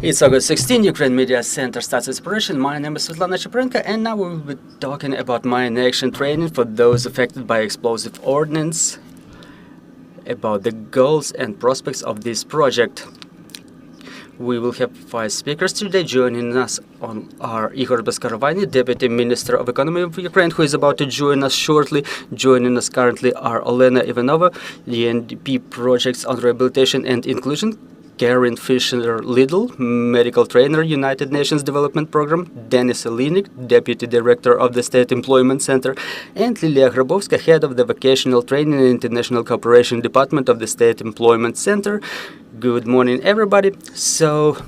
It's August 16, Ukraine Media Center starts its operation. My name is Svetlana Cheprenko, and now we will be talking about mine action training for those affected by explosive ordnance, about the goals and prospects of this project. We will have 5 speakers today. Joining us are Ihor Bezkaravainyi, Deputy Minister of Economy of Ukraine, who is about to join us shortly. Joining us currently are Oliinyk, UNDP Projects on Rehabilitation and Inclusion, Karin, Fischer, Liddle, Medical Trainer, United Nations Development Program, Oliinyk, Deputy Director of the State Employment Center, and Liliia Hrabovska, Head of the Vocational Training and International Cooperation Department of the State Employment Center. Good morning, everybody. So,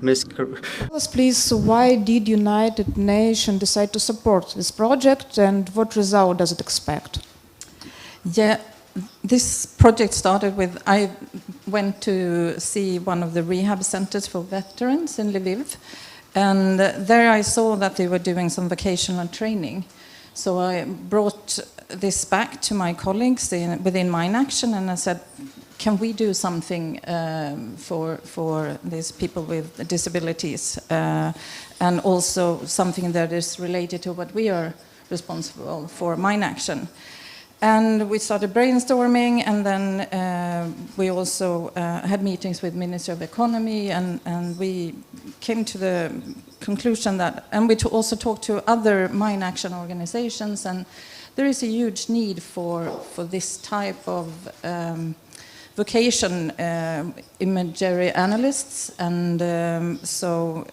Ms. Tell us, please, why did United Nations decide to support this project, and what result does it expect? Yeah, this project started with, I went to see one of the rehab centers for veterans in Lviv, and there I saw that they were doing some vocational training. So I brought this back to my colleagues within Mine Action, and I said, can we do something for these people with disabilities, and also something that is related to what we are responsible for, Mine Action. And we started brainstorming, and then we also had meetings with Ministry of Economy, and we came to the conclusion that, and we also talked to other mine action organizations, and there is a huge need for this type of vocation imagery analysts, and so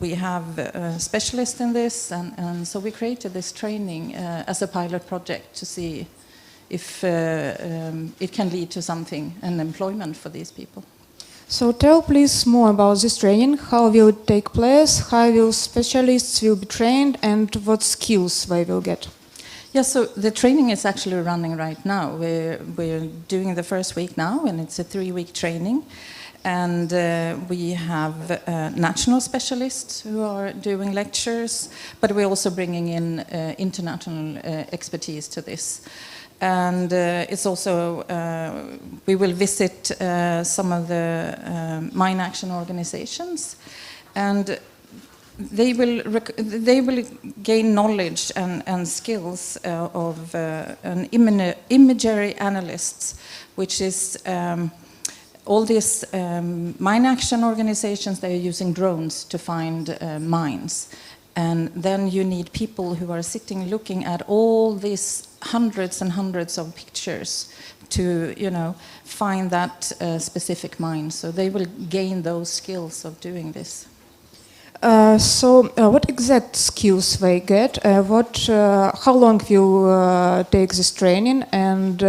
we have specialists in this, and so we created this training as a pilot project to see if it can lead to something, an employment for these people. So tell please more about this training. How will it take place? How will specialists will be trained, and what skills they will get? Yeah, so the training is actually running right now. We're doing the first week now, and it's a 3-week training. And we have national specialists who are doing lectures, but we're also bringing in international expertise to this. And it's also, we will visit some of the mine action organizations, and they will gain knowledge and skills of an imagery analysts, which is all these mine action organizations. They are using drones to find mines, and then you need people who are sitting looking at all these hundreds and hundreds of pictures to, find that specific mine. So they will gain those skills of doing this. What exact skills they get? How long will take this training, and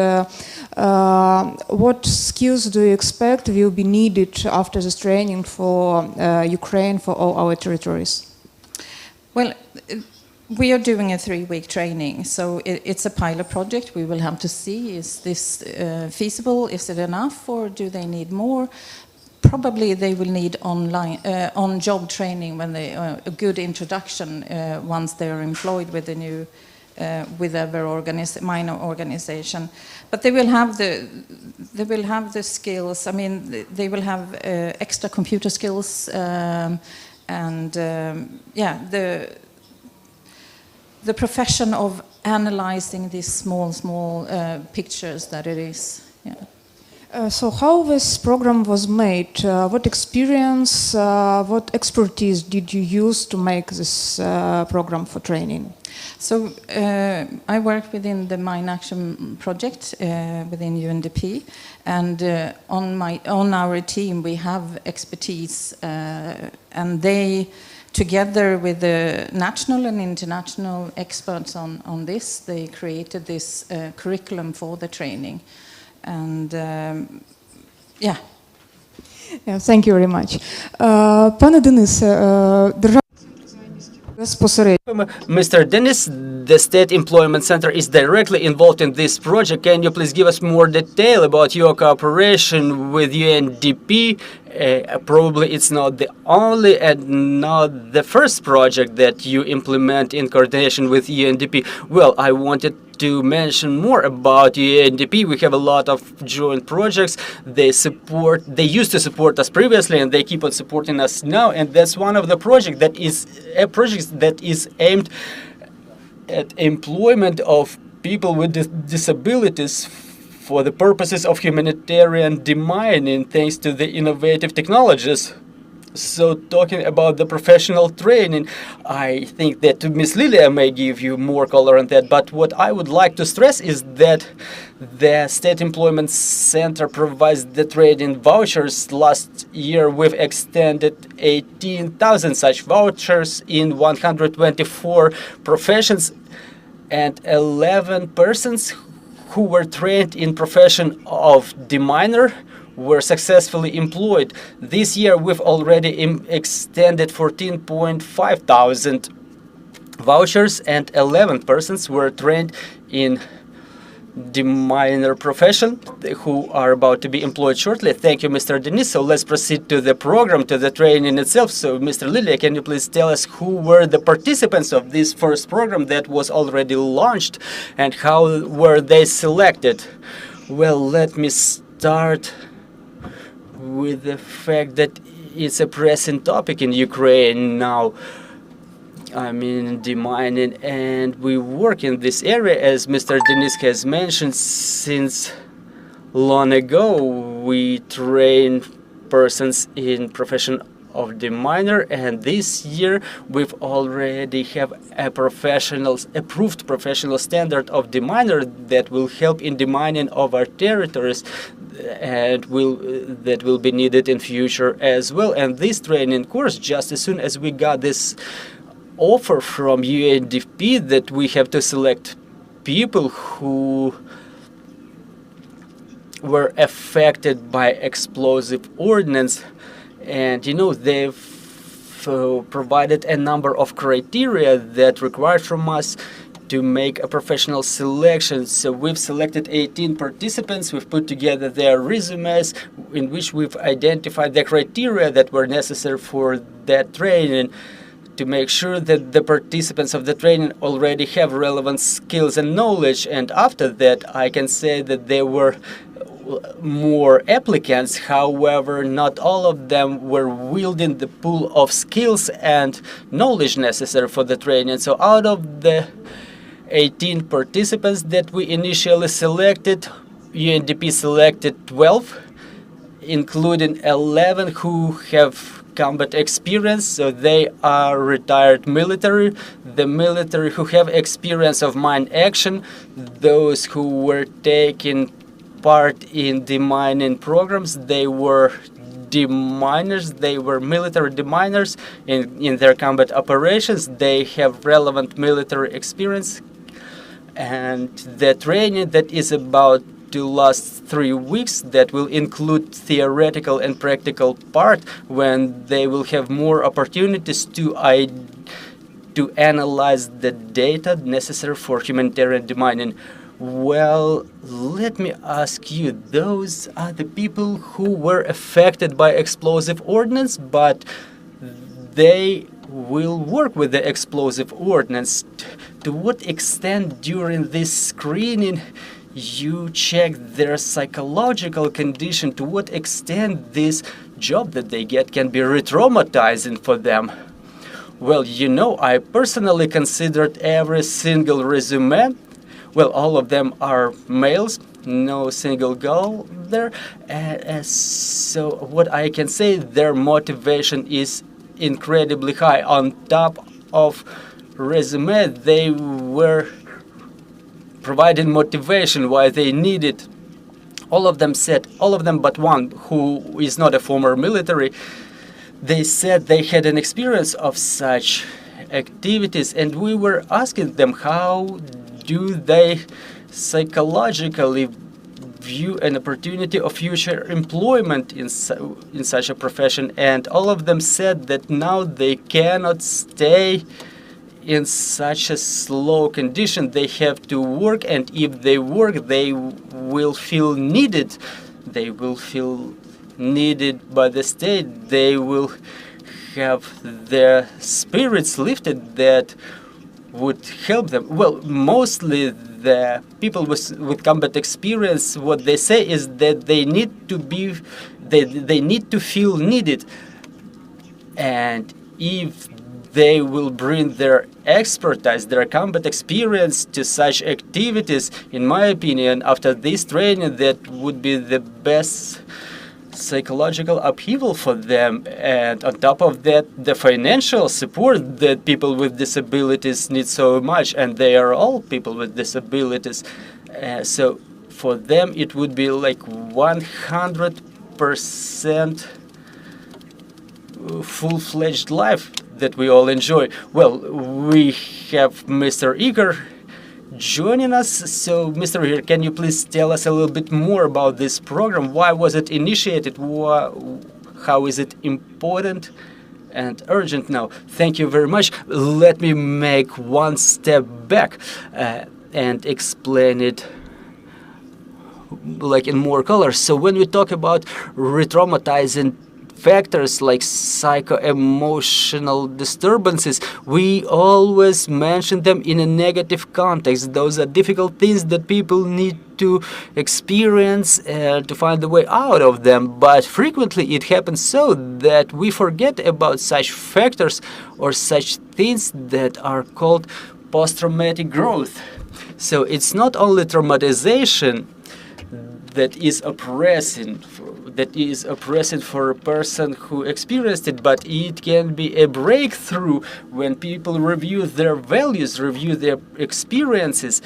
what skills do you expect will be needed after this training for Ukraine, for all our territories? Well, we are doing a 3-week training, so it's a pilot project. We will have to see, is this feasible? Is it enough, or do they need more? Probably they will need on-job training when they a good introduction once they are employed with the new with their minor organization. But they will have the skills. I mean, they will have extra computer skills, and the profession of analyzing these small pictures that it is. Yeah. So how this program was made? What experience, what expertise did you use to make this program for training? So I work within the Mine Action project within UNDP, and on our team we have expertise, and they, together with the national and international experts on this, they created this curriculum for the training. And thank you very much. Пане Денисе, Mr. Denis, the State Employment Center is directly involved in this project. Can you please give us more detail about your cooperation with UNDP? Probably it's not the only and not the first project that you implement in coordination with UNDP. Well, I wanted to mention more about UNDP. We have a lot of joint projects. They used to support us previously, and they keep on supporting us now. And that's one of the projects that is aimed at employment of people with disabilities for the purposes of humanitarian demining, thanks to the innovative technologies. So talking about the professional training, I think that Ms. Liliia may give you more color on that, but what I would like to stress is that the State Employment Center provides the training vouchers. Last year we've extended 18,000 such vouchers in 124 professions, and 11 persons who were trained in profession of deminer were successfully employed. This year we've already extended 14.5 thousand vouchers, and 11 persons were trained in deminer profession who are about to be employed shortly. Thank you, Mr. Denis. So let's proceed to the program, to the training itself. So Mr. Liliia, can you please tell us who were the participants of this first program that was already launched, and how were they selected? Well, let me start with the fact that it's a pressing topic in Ukraine now. I mean, demining, and we work in this area, as Mr. Denis has mentioned, since long ago. We train persons in profession of deminer, and this year we've already have a approved professional standard of deminer that will help in demining of our territories, and that will be needed in future as well. And this training course, just as soon as we got this offer from UNDP that we have to select people who were affected by explosive ordnance, and they've provided a number of criteria that required from us to make a professional selection. So we've selected 18 participants. We've put together their resumes in which we've identified the criteria that were necessary for that training, to make sure that the participants of the training already have relevant skills and knowledge. And after that, I can say that there were more applicants. However, not all of them were wielding the pool of skills and knowledge necessary for the training. So out of the 18 participants that we initially selected, UNDP selected 12, including 11 who have combat experience, so they are retired military, the military who have experience of mine action, those who were taking part in demining programs. They were deminers, they were military deminers in their combat operations. They have relevant military experience, and the training that is about to last 3 weeks, that will include theoretical and practical part, when they will have more opportunities to analyze the data necessary for humanitarian demining. Well, let me ask you, those are the people who were affected by explosive ordnance, but they will work with the explosive ordnance. To what extent during this screening you check their psychological condition? To what extent this job that they get can be re-traumatizing for them? Well, I personally considered every single resume. Well, all of them are males, no single girl there. So what I can say, their motivation is incredibly high. On top of resume, they were providing motivation why they needed. All of them but one, who is not a former military, they said they had an experience of such activities, and we were asking them how do they psychologically view an opportunity of future employment in such a profession. And all of them said that now they cannot stay in such a slow condition. They have to work, and if they work, they will feel needed. They will feel needed by the state. They will have their spirits lifted that would help them. Well, mostly the people with combat experience, what they say is that they need to feel needed, and if they will bring their expertise, their combat experience to such activities, in my opinion, after this training, that would be the best psychological upheaval for them. And on top of that, the financial support that people with disabilities need so much, and they are all people with disabilities. So for them, it would be like 100% full-fledged life that we all enjoy. Well, we have Mr. Ihor joining us. So, Mr. Ihor, can you please tell us a little bit more about this program? Why was it initiated? How is it important and urgent now? Thank you very much. Let me make one step back and explain it like in more color. So when we talk about re-traumatizing factors like psycho-emotional disturbances, we always mention them in a negative context. Those are difficult things that people need to experience to find the way out of them. But frequently it happens so that we forget about such factors or such things that are called post-traumatic growth. So it's not only traumatization that is oppressing for a person who experienced it, but it can be a breakthrough when people review their values, review their experiences.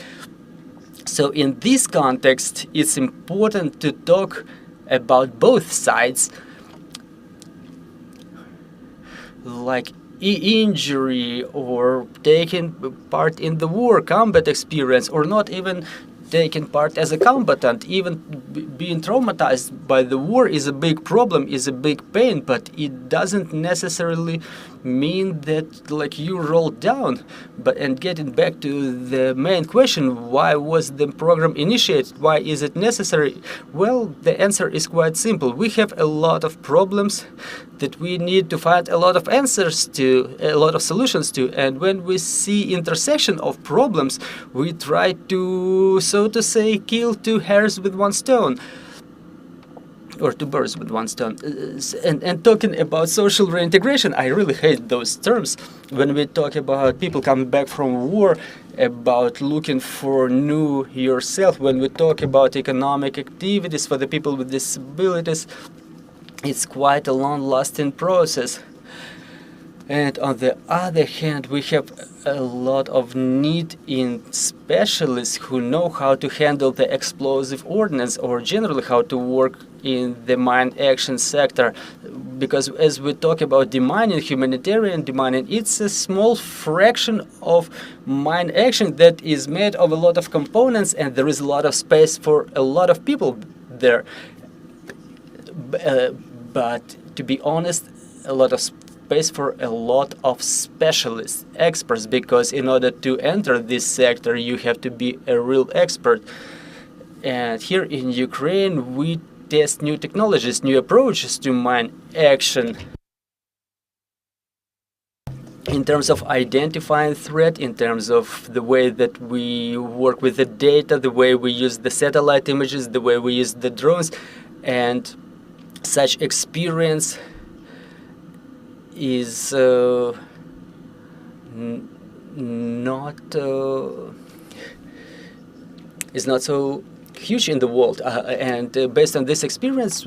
So in this context, it's important to talk about both sides, like injury or taking part in the war, combat experience, or not even taking part as a combatant. Even being traumatized by the war is a big problem, is a big pain, but it doesn't necessarily mean that like you roll down. And getting back to the main question, why was the program initiated? Why is it necessary? Well, the answer is quite simple. We have a lot of problems that we need to find a lot of answers to, a lot of solutions to, and when we see intersection of problems, we try to, so to say, kill two hares with one stone, or two birds with one stone. And talking about social reintegration, I really hate those terms. When we talk about people coming back from war, about looking for new yourself, when we talk about economic activities for the people with disabilities, it's quite a long-lasting process. And on the other hand, we have a lot of need in specialists who know how to handle the explosive ordnance, or generally how to work in the mine action sector. Because as we talk about demining, humanitarian demining, it's a small fraction of mine action that is made of a lot of components, and there is a lot of space for a lot of people there. But to be honest, a lot of space for a lot of specialists, experts, because in order to enter this sector, you have to be a real expert. And here in Ukraine, we test new technologies, new approaches to mine action. In terms of identifying threat, in terms of the way that we work with the data, the way we use the satellite images, the way we use the drones, and such experience is not so huge in the world, and based on this experience,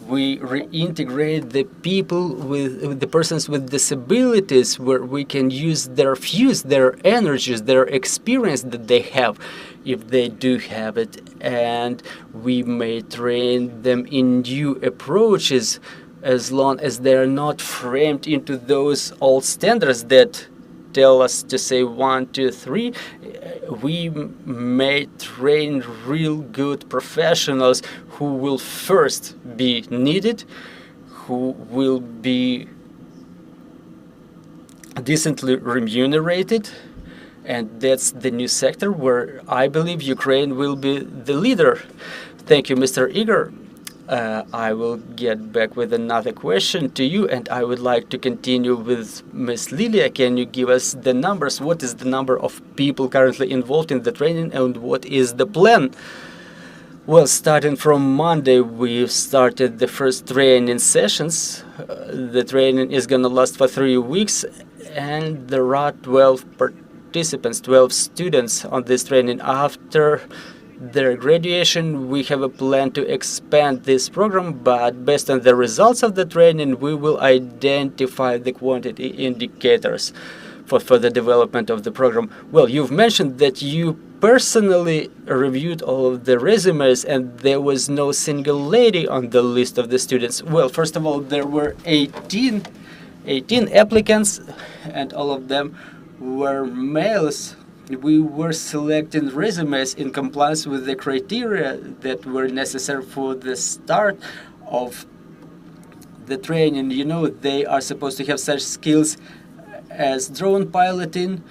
we reintegrate the people with the persons with disabilities, where we can use their views, their energies, their experience that they have, if they do have it, and we may train them in new approaches, as long as they're not framed into those old standards that tell us to say 1, 2, 3. We may train real good professionals who will first be needed, who will be decently remunerated, and that's the new sector where I believe Ukraine will be the leader. Thank you, Mr. Ihor. I will get back with another question to you, and I would like to continue with Ms. Liliia. Can you give us the numbers? What is the number of people currently involved in the training, and what is the plan? Well, starting from Monday, we've started the first training sessions. The training is going to last for 3 weeks, and there are 12 participants, 12 students on this training. After their graduation, we have a plan to expand this program, but based on the results of the training, we will identify the quantity indicators for further development of the program. Well, you've mentioned that you personally reviewed all of the resumes and there was no single lady on the list of the students. Well, first of all, there were 18 applicants, and all of them were males. We were selecting resumes in compliance with the criteria that were necessary for the start of the training. You know, they are supposed to have such skills as drone piloting,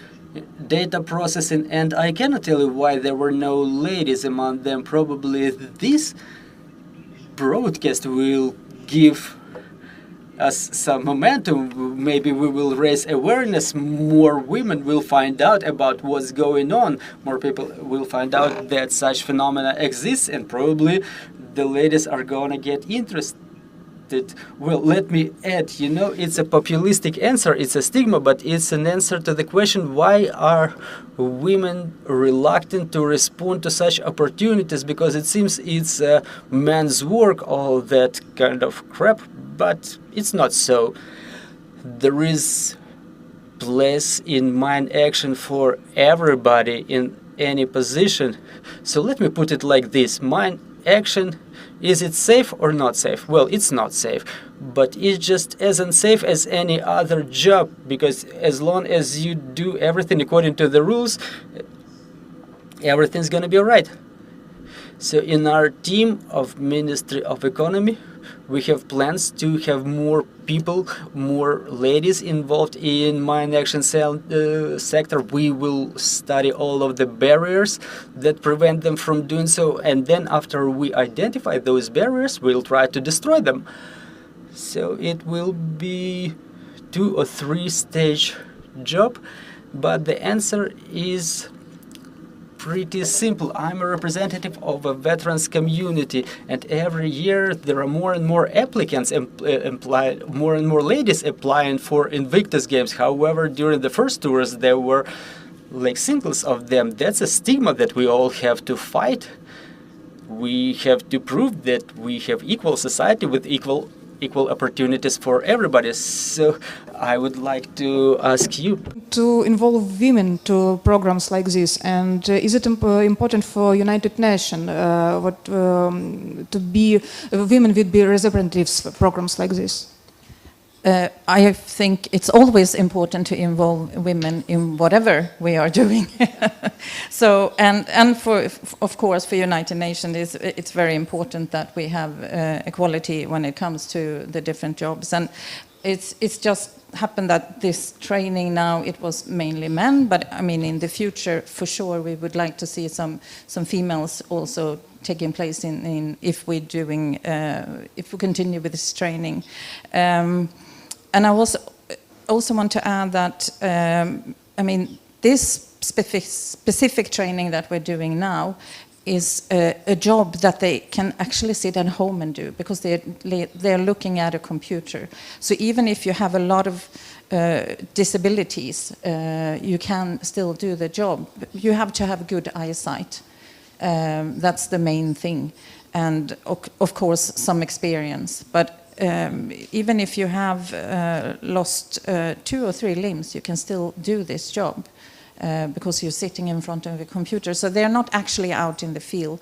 data processing, and I cannot tell you why there were no ladies among them. Probably this broadcast will give us some momentum. Maybe we will raise awareness. More women will find out about what's going on. More people will find out that such phenomena exists, and probably the ladies are going to get interested. Well, let me add, you know, it's a populistic answer, it's a stigma, but it's an answer to the question, why are women reluctant to respond to such opportunities? Because it seems it's men's work, all that kind of crap, but it's not so. There is place in mine action for everybody in any position. So let me put it like this. Mine action, is it safe or not safe? Well, it's not safe, but it's just as unsafe as any other job, because as long as you do everything according to the rules, everything's gonna be all right. So in our team of Ministry of Economy, we have plans to have more people, more ladies involved in mine action sector. We will study all of the barriers that prevent them from doing so, and then after we identify those barriers, we'll try to destroy them. So it will be 2 or 3 stage job, but the answer is pretty simple. I'm a representative of a veterans community, and every year there are more and more applicants, more and more ladies applying for Invictus Games. However, during the first tours there were like singles of them. That's a stigma that we all have to fight. We have to prove that we have equal society with equal opportunities for everybody. So I would like to ask you to involve women to programs like this, and is it important for United Nations to be women would be representatives for programs like this? I think it's always important to involve women in whatever we are doing. So, and for, of course, for United Nations, it's very important that we have equality when it comes to the different jobs. And it's just happened that this training now, it was mainly men, but I mean, in the future, for sure, we would like to see some females also taking place in if we're doing, if we continue with this training. And I also want to add that, I mean, this specific training that we're doing now is a job that they can actually sit at home and do, because they're looking at a computer. So even if you have a lot of disabilities, you can still do the job. You have to have good eyesight. That's the main thing. And of course, some experience. But even if you have lost 2 or 3 limbs, you can still do this job because you're sitting in front of a computer. So they're not actually out in the field.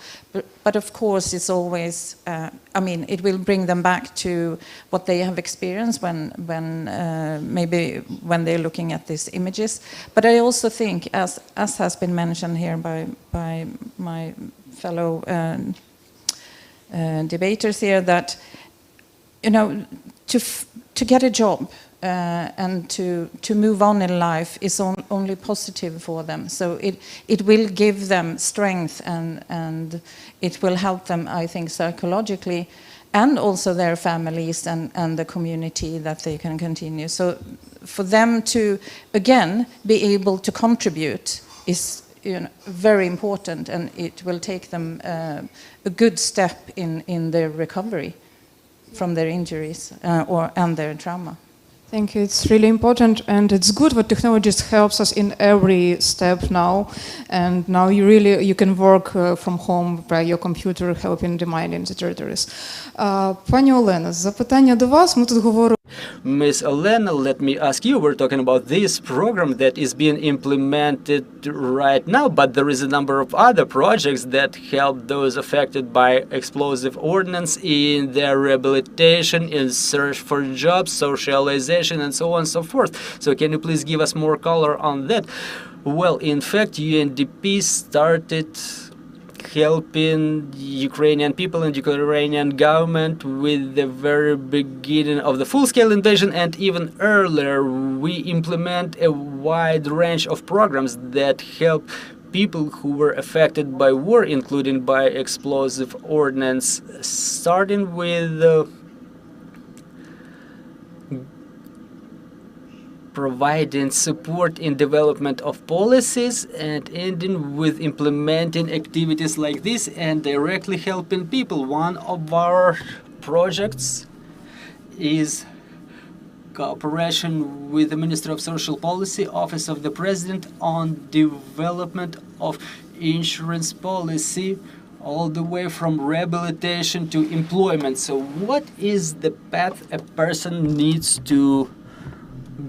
But of course, it's always, I mean, it will bring them back to what they have experienced maybe when they're looking at these images. But I also think, as has been mentioned here by my fellow debaters here, that you know, to get a job and to move on in life is only positive for them. So it will give them strength, and it will help them, I think, psychologically, and also their families and the community, that they can continue. So for them to, again, be able to contribute is very important, and it will take them a good step in their recovery from their injuries and their trauma. Thank you. It's really important, and it's good what technologies helps us in every step now. And now you can work from home by your computer, helping demanding the territories. Пані Олено, запитання до вас. Ми тут говоримо. Miss Olena, let me ask you, we're talking about this program that is being implemented right now, but there is a number of other projects that help those affected by explosive ordnance in their rehabilitation, in search for jobs, socialization, and so on and so forth. So can you please give us more color on that? Well, in fact, UNDP started helping Ukrainian people and Ukrainian government with the very beginning of the full-scale invasion, and even earlier we implement a wide range of programs that help people who were affected by war, including by explosive ordnance, starting with providing support in development of policies and ending with implementing activities like this and directly helping people. One of our projects is cooperation with the Ministry of Social Policy, Office of the President, on development of insurance policy all the way from rehabilitation to employment. So what is the path a person needs to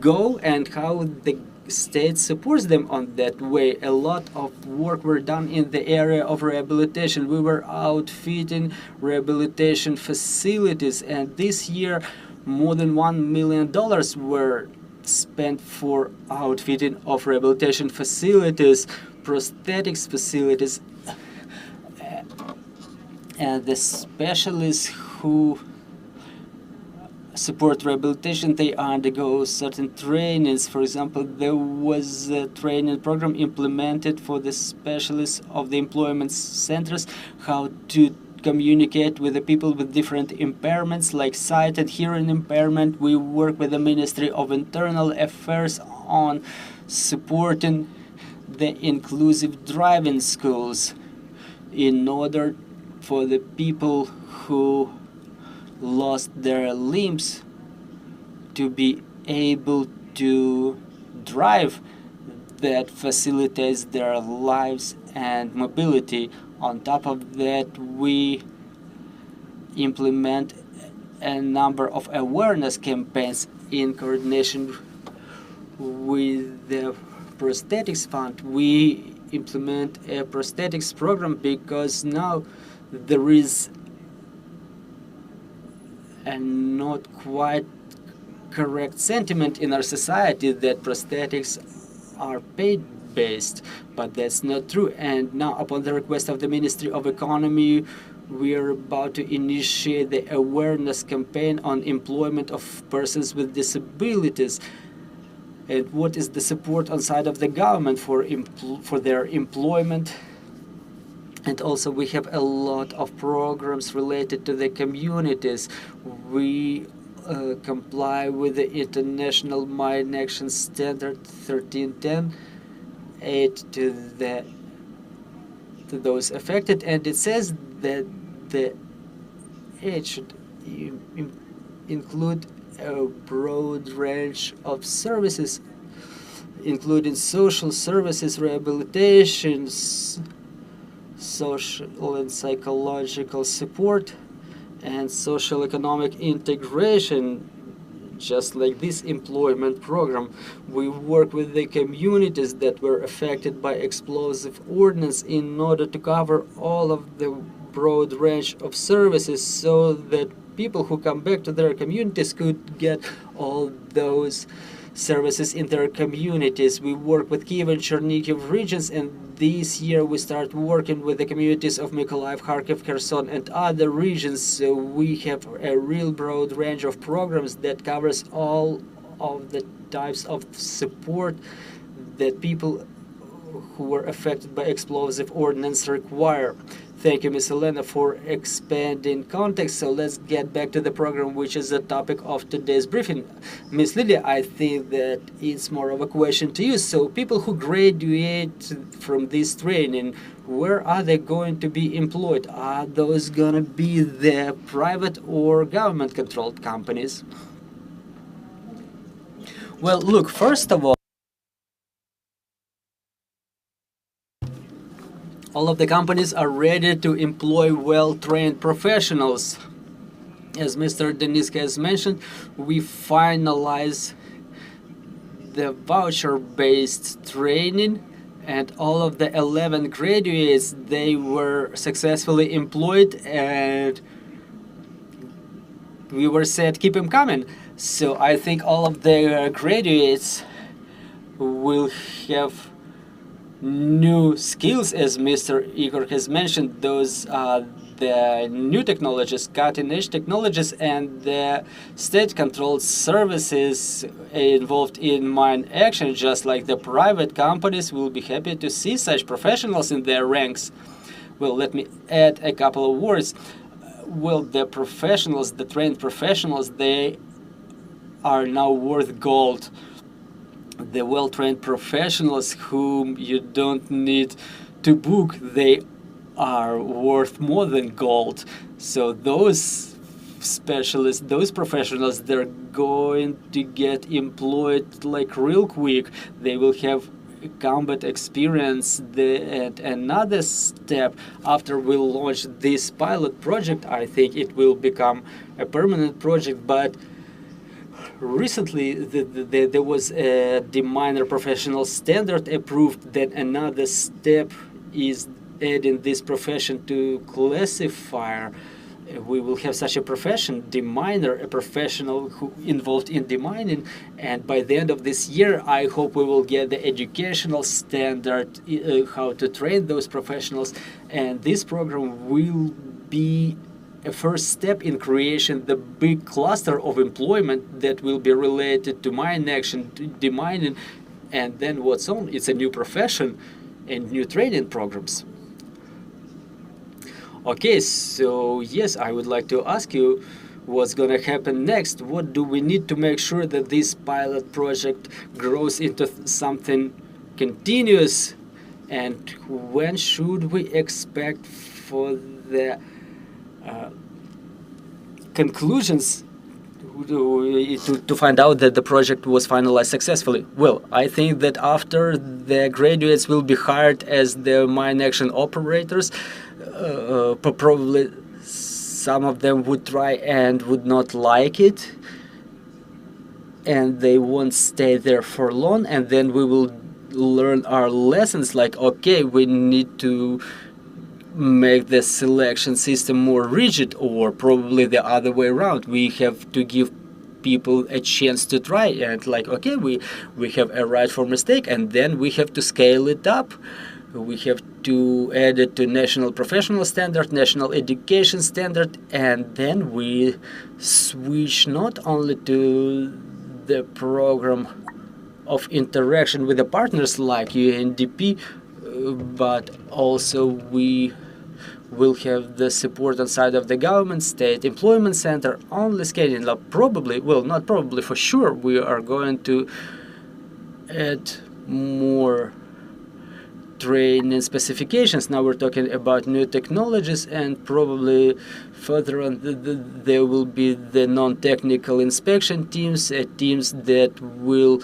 go and how the state supports them on that way? A lot of work were done in the area of rehabilitation. We were outfitting rehabilitation facilities, and this year more than $1 million were spent for outfitting of rehabilitation facilities, prosthetics facilities, and the specialists who support rehabilitation, they undergo certain trainings. For example, there was a training program implemented for the specialists of the employment centers, how to communicate with the people with different impairments like sight and hearing impairment. We work with the Ministry of Internal Affairs on supporting the inclusive driving schools in order for the people who lost their limbs to be able to drive. That facilitates their lives and mobility. On top of that, we implement a number of awareness campaigns in coordination with the prosthetics fund. We implement a prosthetics program because now there is a not quite correct sentiment in our society that prosthetics are paid-based, but that's not true. And now, upon the request of the Ministry of Economy, we are about to initiate the awareness campaign on employment of persons with disabilities. And what is the support on side of the government for their employment? And also we have a lot of programs related to the communities. We comply with the International Mine Action Standard 1310, aid to those affected, and it says that the aid should include a broad range of services, including social services, rehabilitation, social and psychological support, and social economic integration. Just like this employment program, we work with the communities that were affected by explosive ordnance in order to cover all of the broad range of services so that people who come back to their communities could get all those services in their communities. We work with Kiev and Chernihiv regions, and this year we start working with the communities of Mykolaiv, Kharkiv, Kherson, and other regions. So we have a real broad range of programs that covers all of the types of support that people who were affected by explosive ordnance require. Thank you, Ms. Elena, for expanding context. So let's get back to the program, which is the topic of today's briefing. Ms. Liliia, I think that it's more of a question to you. So people who graduate from this training, where are they going to be employed? Are those going to be the private or government-controlled companies? Well, look, first of all of the companies are ready to employ well-trained professionals. As Mr. Deniska has mentioned, we finalize the voucher-based training, and all of the 11 graduates, they were successfully employed, and we were said, keep them coming. So I think all of the graduates will have new skills, as Mr. Ihor has mentioned. Those are the new technologies, cutting-edge technologies, and the state-controlled services involved in mine action, just like the private companies, will be happy to see such professionals in their ranks. Well, let me add a couple of words. Well, the professionals, the trained professionals, they are now worth gold. The well-trained professionals whom you don't need to book, they are worth more than gold. So those specialists, those professionals, they're going to get employed like real quick. They will have combat experience. And another step, after we launch this pilot project, I think it will become a permanent project. But recently, there was a deminer professional standard approved. That another step is adding this profession to classifier. We will have such a profession, deminer, a professional who involved in demining, and by the end of this year, I hope we will get the educational standard, how to train those professionals, and this program will be a first step in creation the big cluster of employment that will be related to mine action, to demining, and then what's on? It's a new profession and new training programs. Okay, so yes, I would like to ask you what's going to happen next. What do we need to make sure that this pilot project grows into something continuous? And when should we expect for the conclusions to find out that the project was finalized successfully? Well, I think that after the graduates will be hired as the mine action operators, probably some of them would try and would not like it, and they won't stay there for long, and then we will learn our lessons, like, okay, we need to make the selection system more rigid, or probably the other way around. We have to give people a chance to try, and like, okay, we have a right for mistake, and then we have to scale it up. We have to add it to national professional standard, national education standard, and then we switch not only to the program of interaction with the partners like UNDP, but also we will have the support inside of the government, state employment center, only scaling. Probably, well, not probably, for sure, we are going to add more training specifications. Now we're talking about new technologies, and probably further on there will be the non-technical inspection teams, teams that will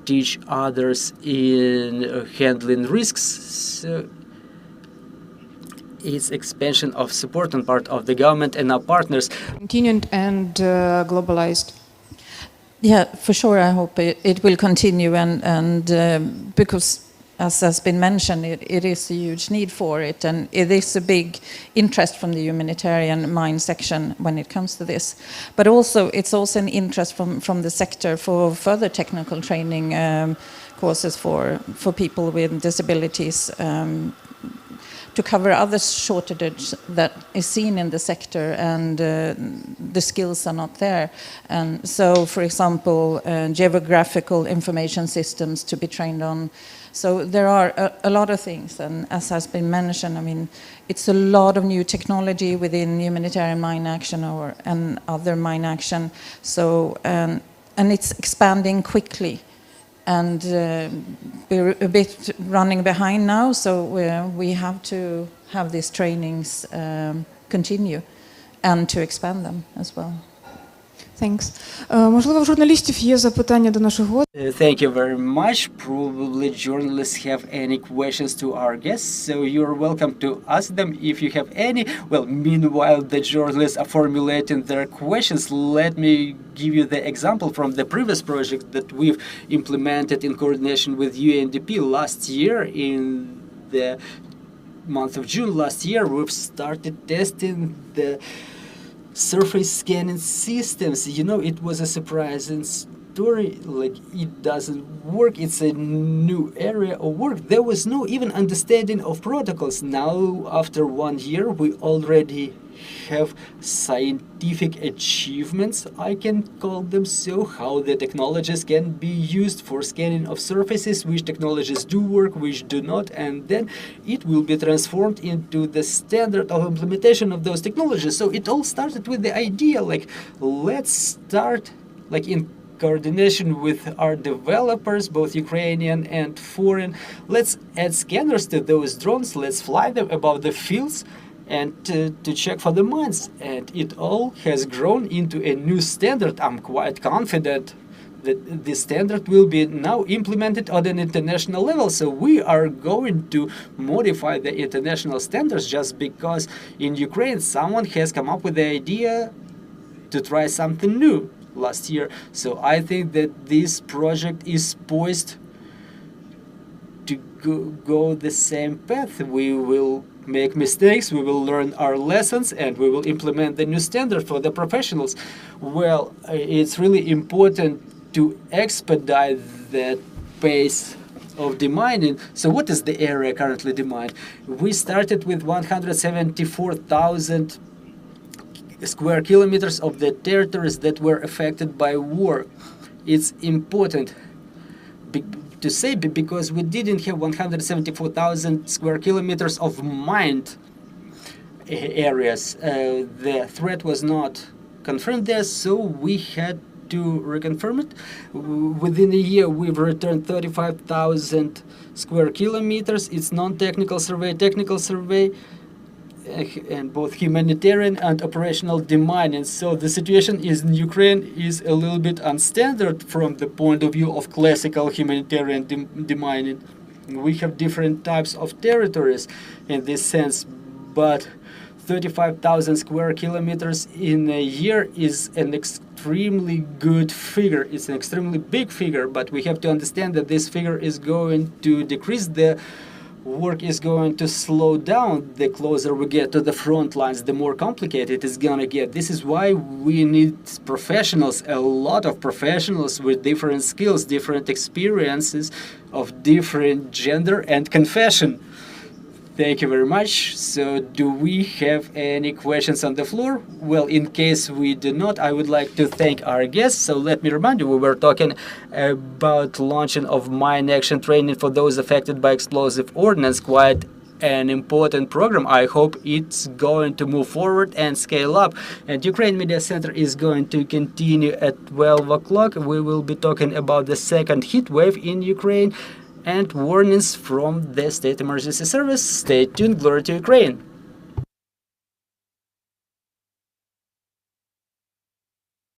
teach others in handling risks. So it's expansion of support on part of the government and our partners. Continued and globalized. Yeah, for sure. I hope it will continue, and because, as has been mentioned, it is a huge need for it, and it is a big interest from the humanitarian mine section when it comes to this. But also, it's also an interest from the sector for further technical training courses for people with disabilities. to cover other shortages that is seen in the sector, and the skills are not there. And so, for example, geographical information systems to be trained on. So there are a lot of things, and as has been mentioned, I mean, it's a lot of new technology within humanitarian mine action and other mine action. So and it's expanding quickly, and we're a bit running behind now. So we have to have these trainings continue and to expand them as well. Thanks. Можливо, в журналістів є запитання до наших гостей. Thank you very much. Probably journalists have any questions to our guests, so you're welcome to ask them if you have any. Well, meanwhile, the journalists are formulating their questions. Let me give you the example from the previous project that we've implemented in coordination with UNDP last year. In the month of June last year, we've started testing the surface scanning systems. You know, it was a surprising story. Like, it doesn't work. It's a new area of work. There was no even understanding of protocols. Now, after 1 year, we already have scientific achievements, I can call them so, how the technologies can be used for scanning of surfaces, which technologies do work, which do not, and then it will be transformed into the standard of implementation of those technologies. So it all started with the idea, like, let's start, like, in coordination with our developers, both Ukrainian and foreign, let's add scanners to those drones, let's fly them above the fields, and to check for the mines. And it all has grown into a new standard. I'm quite confident that this standard will be now implemented on an international level. So we are going to modify the international standards just because in Ukraine someone has come up with the idea to try something new last year. So I think that this project is poised to go the same path. We will make mistakes, we will learn our lessons, and we will implement the new standard for the professionals. Well, it's really important to expedite that pace of demining. So what is the area currently demined? We started with 174,000 square kilometers of the territories that were affected by war. It's important to say, because we didn't have 174,000 square kilometers of mined areas. The threat was not confirmed there, so we had to reconfirm it. Within a year, we've returned 35,000 square kilometers. It's non-technical survey, technical survey, and both humanitarian and operational demining. So the situation in Ukraine is a little bit unstandard from the point of view of classical humanitarian demining. We have different types of territories in this sense, but 35,000 square kilometers in a year is an extremely good figure. It's an extremely big figure, but we have to understand that this figure is going to decrease. The work is going to slow down the closer we get to the front lines, the more complicated it's gonna get. This is why we need professionals, a lot of professionals with different skills, different experiences of different gender and confession. Thank you very much. So do we have any questions on the floor? Well, in case we do not, I would like to thank our guests. So let me remind you, we were talking about launching of mine action training for those affected by explosive ordnance, quite an important program. I hope it's going to move forward and scale up. And Ukraine Media Center is going to continue at 12 o'clock. We will be talking about the second heat wave in Ukraine and warnings from the State Emergency Service. Stay tuned. Glory to Ukraine.